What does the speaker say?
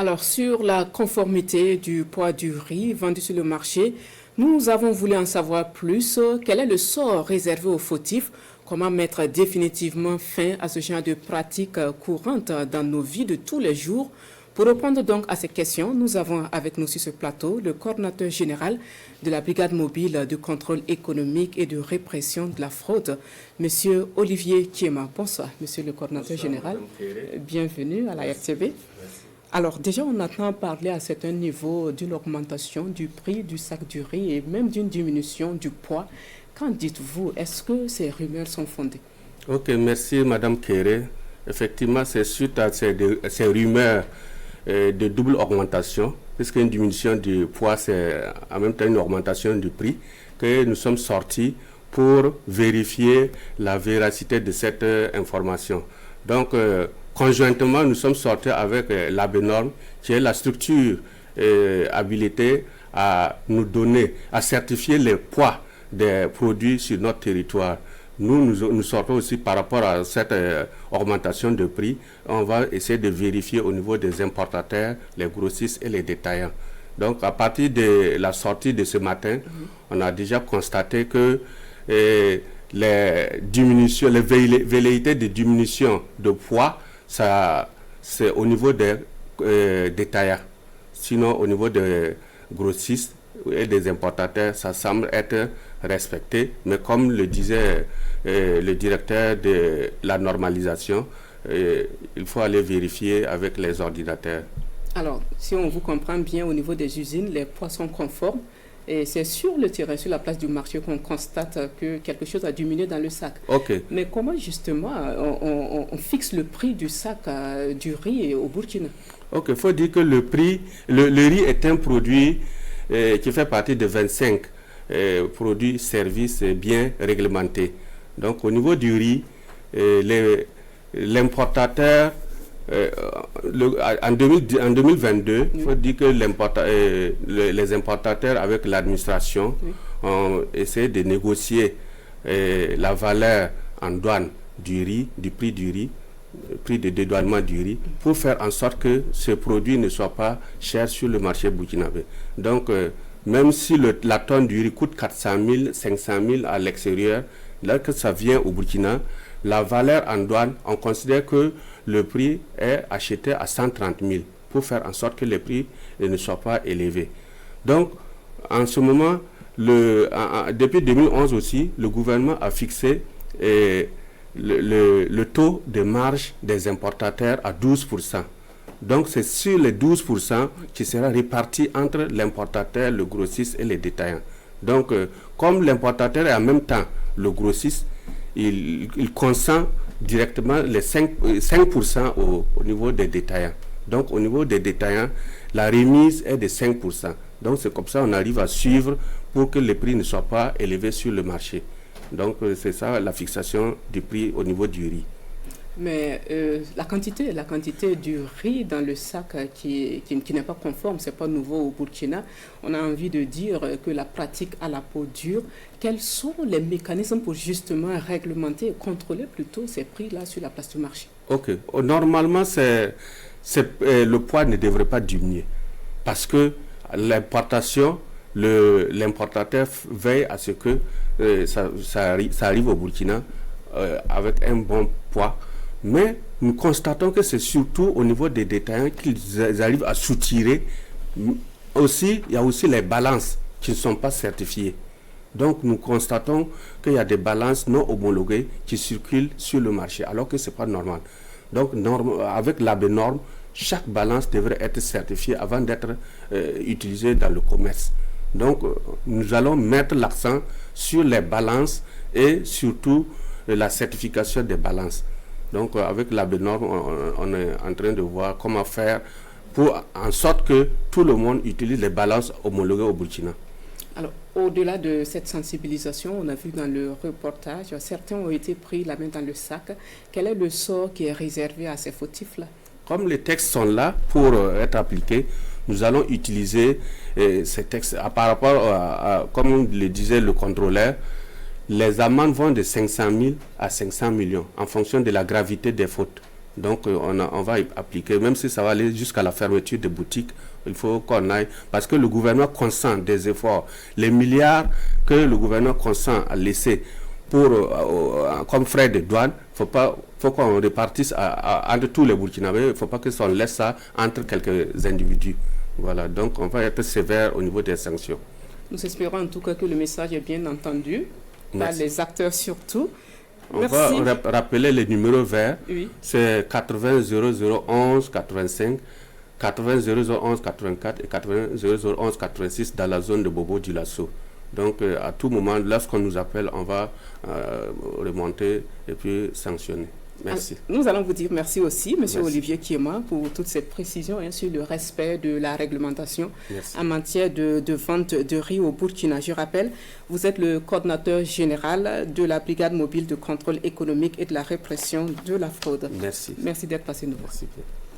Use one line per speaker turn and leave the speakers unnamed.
Alors, sur la conformité du poids du riz vendu sur le marché, nous avons voulu en savoir plus. Quel est le sort réservé aux fautifs? Comment mettre définitivement fin à ce genre de pratiques courantes dans nos vies de tous les jours? Pour répondre donc à ces questions, nous avons avec nous sur ce plateau le coordinateur général de la brigade mobile de contrôle économique et de répression de la fraude, Monsieur Olivier Kiema. Bonsoir, Monsieur le coordinateur général. Bienvenue à la RTB. Alors déjà, on entend parler à certain niveau d'une augmentation du prix du sac du riz et même d'une diminution du poids. Qu'en dites-vous? Est-ce que ces rumeurs sont fondées?
Ok, merci Madame Kéré. Effectivement, c'est suite à ces rumeurs de double augmentation, puisqu'une diminution du poids, c'est en même temps une augmentation du prix, que nous sommes sortis pour vérifier la véracité de cette information. Donc, conjointement, nous sommes sortis avec l'ABNORM, qui est la structure habilitée à nous donner, à certifier les poids des produits sur notre territoire. Nous sortons aussi par rapport à cette augmentation de prix. On va essayer de vérifier au niveau des importateurs, les grossistes et les détaillants. Donc, à partir de la sortie de ce matin, on a déjà constaté que les velléités de diminution de poids, c'est au niveau des détaillants. Sinon, au niveau des grossistes et des importateurs, ça semble être respecté. Mais comme le disait le directeur de la normalisation, il faut aller vérifier avec les ordinateurs.
Alors, si on vous comprend bien, au niveau des usines, les poids sont conformes. Et c'est sur le terrain, sur la place du marché, qu'on constate que quelque chose a diminué dans le sac.
Okay.
Mais comment justement on fixe le prix du sac du riz au Burkina?
Ok, il faut dire que le riz est un produit qui fait partie de 25 produits, services bien réglementés. Donc au niveau du riz, l'importateur, en 2022, il faut dire que les importateurs avec l'administration ont essayé de négocier la valeur en douane du riz, du prix du riz, prix de dédouanement du riz, pour faire en sorte que ce produit ne soit pas cher sur le marché burkinabé. Donc, même si la tonne du riz coûte 400 000, 500 000 à l'extérieur, là que ça vient au Burkina, la valeur en douane, on considère que le prix est acheté à 130 000 pour faire en sorte que les prix ne soient pas élevés. Donc, en ce moment, depuis 2011 aussi, le gouvernement a fixé le taux de marge des importateurs à 12%. Donc, c'est sur les 12% qui sera réparti entre l'importateur, le grossiste et les détaillants. Donc, comme l'importateur est en même temps le grossiste, il consent directement les 5% au niveau des détaillants. Donc, au niveau des détaillants, la remise est de 5%. Donc, c'est comme ça qu'on arrive à suivre pour que les prix ne soient pas élevés sur le marché. Donc, c'est ça la fixation du prix au niveau du riz.
Mais la quantité du riz dans le sac qui n'est pas conforme, ce n'est pas nouveau au Burkina. On a envie de dire que la pratique à la peau dure. Quels sont les mécanismes pour justement réglementer et contrôler plutôt ces prix-là sur la place du marché? Ok.
Normalement, le poids ne devrait pas diminuer. Parce que l'importation, l'importateur veille à ce que ça arrive au Burkina avec un bon poids. Mais nous constatons que c'est surtout au niveau des détaillants qu'ils arrivent à soutirer. Aussi, il y a aussi les balances qui ne sont pas certifiées. Donc, nous constatons qu'il y a des balances non homologuées qui circulent sur le marché, alors que ce n'est pas normal. Donc, avec l'ABNORM, chaque balance devrait être certifiée avant d'être utilisée dans le commerce. Donc, nous allons mettre l'accent sur les balances et surtout la certification des balances. Donc, avec l'ABNORM, on est en train de voir comment faire pour en sorte que tout le monde utilise les balances homologuées au Burkina.
Alors, au-delà de cette sensibilisation, on a vu dans le reportage, certains ont été pris la main dans le sac. Quel est le sort qui est réservé à ces fautifs-là?
Comme les textes sont là pour être appliqués, nous allons utiliser ces textes par rapport à, comme le disait le contrôleur, les amendes vont de 500 000 à 500 millions en fonction de la gravité des fautes. Donc on va appliquer, même si ça va aller jusqu'à la fermeture des boutiques, il faut qu'on aille, parce que le gouvernement consent des efforts. Les milliards que le gouvernement consent à laisser comme frais de douane, faut qu'on répartisse entre tous les Burkinabés, il ne faut pas que ça laisse ça entre quelques individus. Voilà, donc on va être sévère au niveau des sanctions.
Nous espérons en tout cas que le message est bien entendu, par les acteurs surtout.
On va rappeler les numéros verts. Oui. C'est 80 0011 85, 80 0011 84 et 80 0011 86 dans la zone de Bobo-Dioulasso. Donc à tout moment, lorsqu'on nous appelle, on va remonter et puis sanctionner. Merci.
Nous allons vous dire merci aussi, M. Olivier Kiema, pour toute cette précision sur le respect de la réglementation en matière de vente de riz au Burkina. Je rappelle, vous êtes le coordinateur général de la Brigade mobile de contrôle économique et de la répression de la fraude.
Merci.
Merci d'être passé nous voir.
Merci.